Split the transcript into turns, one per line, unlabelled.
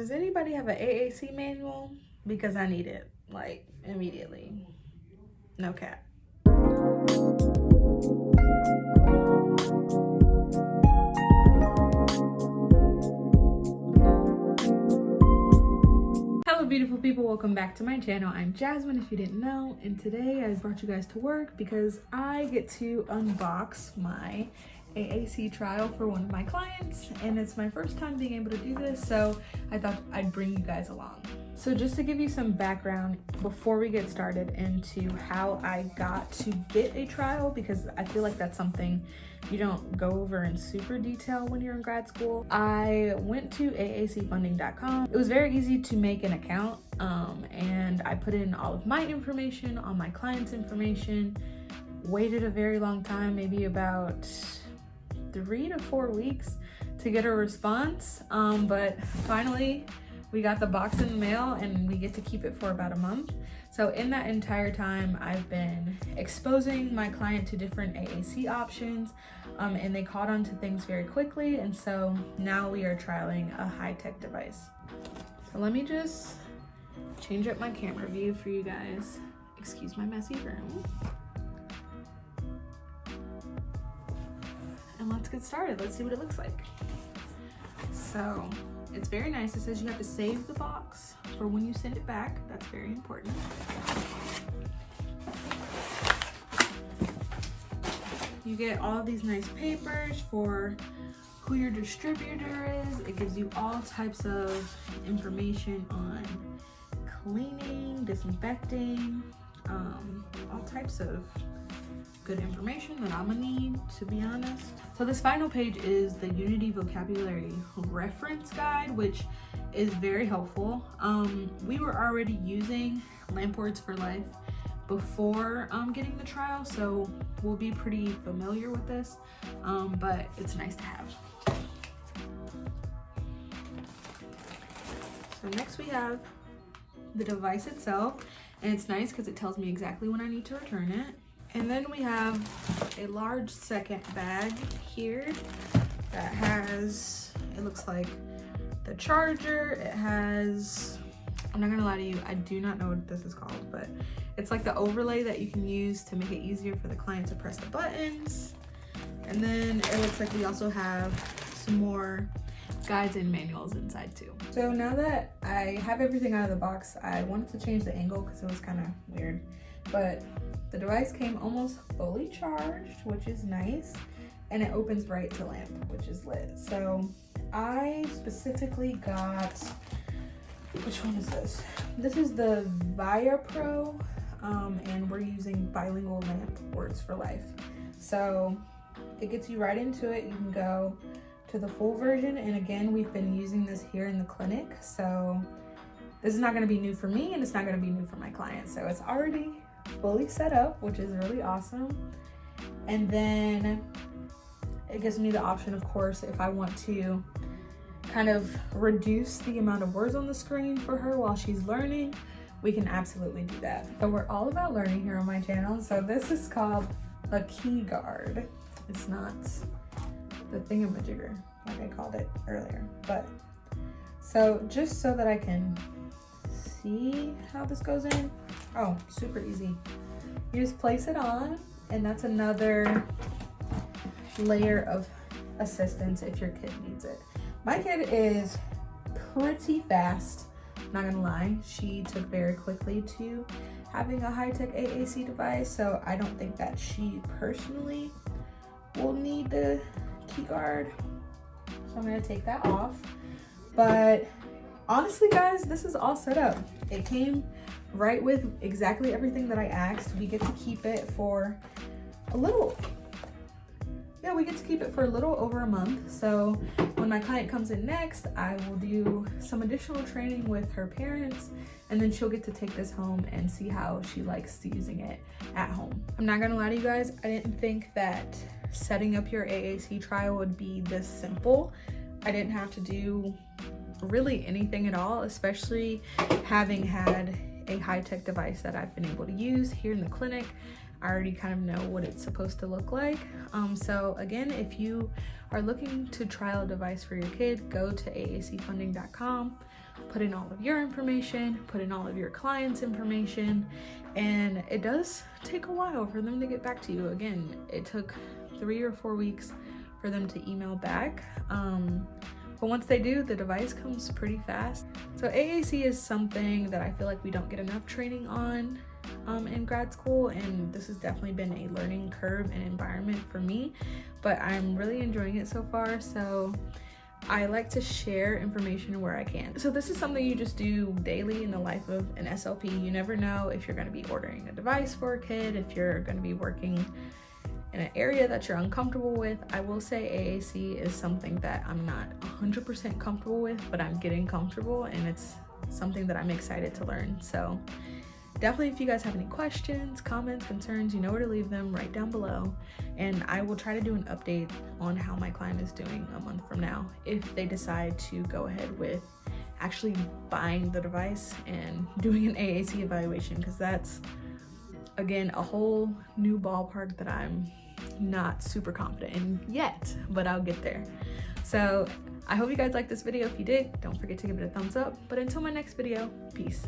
Does anybody have an AAC manual? Because I need it, like, immediately. No cap. Hello beautiful people, welcome back to my channel. I'm Jasmine, if you didn't know, and today I brought you guys to work because I get to unbox my AAC trial for one of my clients, and it's my first time being able to do this, so I thought I'd bring you guys along. So just to give you some background before we get started into how I got to get a trial, because I feel like that's something you don't go over in super detail when you're in grad school. I went to aacfunding.com. It was very easy to make an account, and I put in all of my information, all my clients' information, waited a very long time, maybe about 3 to 4 weeks to get a response, but finally we got the box in the mail and we get to keep it for about a month. So in that entire time, I've been exposing my client to different AAC options, and they caught on to things very quickly, and so now we are trialing a high-tech device. So let me just change up my camera view for you guys. Excuse my messy room. And let's get started. Let's see what it looks like. So it's very nice. It says you have to save the box for when you send it back. That's very important. You get all of these nice papers for who your distributor is. It gives you all types of information on cleaning, disinfecting, all types of good information that I'm gonna need, to be honest. So this final page is the Unity Vocabulary Reference Guide, which is very helpful. We were already using Lamp Words for Life before getting the trial, so we'll be pretty familiar with this, but it's nice to have. So next we have the device itself, and it's nice because it tells me exactly when I need to return it. And then we have a large second bag here that has, it looks like the charger. It has, I'm not gonna lie to you, I do not know what this is called, but it's like the overlay that you can use to make it easier for the client to press the buttons. And then it looks like we also have some more guides and manuals inside too. So now that I have everything out of the box, I wanted to change the angle because it was kind of weird, but the device came almost fully charged, which is nice, and it opens right to lamp, which is lit. So I specifically got, which one is this? This is the Via Pro, and we're using bilingual lamp words for life. So it gets you right into it. You can go to the full version, and again, we've been using this here in the clinic, so this is not going to be new for me, and it's not going to be new for my clients. So it's already fully set up, which is really awesome. And then it gives me the option, of course, if I want to kind of reduce the amount of words on the screen for her while she's learning, we can absolutely do that. So we're all about learning here on my channel. So this is called a key guard. It's not the thingamajigger like I called it earlier, but so just so that I can see how this goes in. Oh, super easy. You just place it on, and that's another layer of assistance if your kid needs it. My kid is pretty fast, not gonna lie. She took very quickly to having a high-tech AAC device, so I don't think that she personally will need the key guard. So I'm gonna take that off. But honestly, guys, this is all set up. It came right with exactly everything that I asked. We get to keep it for a little, we get to keep it for a little over a month. So when my client comes in next, I will do some additional training with her parents, and then she'll get to take this home and see how she likes using it at home. I'm not gonna lie to you guys, I didn't think that setting up your AAC trial would be this simple. I didn't have to do really anything at all, especially having had a high-tech device that I've been able to use here in the clinic. I already kind of know what it's supposed to look like. So again, if you are looking to trial a device for your kid, go to aacfunding.com, put in all of your information, put in all of your clients' information, and it does take a while for them to get back to you. Again, it took 3 or 4 weeks for them to email back. But once they do, the device comes pretty fast. So AAC is something that I feel like we don't get enough training on in grad school, and this has definitely been a learning curve and environment for me, but I'm really enjoying it so far. So I like to share information where I can. So this is something you just do daily in the life of an SLP. You never know if you're going to be ordering a device for a kid, if you're going to be working in an area that you're uncomfortable with. I will say AAC is something that I'm not 100% comfortable with, but I'm getting comfortable, and it's something that I'm excited to learn. So definitely, if you guys have any questions, comments, concerns, you know where to leave them right down below. And I will try to do an update on how my client is doing a month from now, if they decide to go ahead with actually buying the device and doing an AAC evaluation, because that's, again, a whole new ballpark that I'm not super confident in yet, but I'll get there. So I hope you guys liked this video. If you did, don't forget to give it a thumbs up. But until my next video, peace.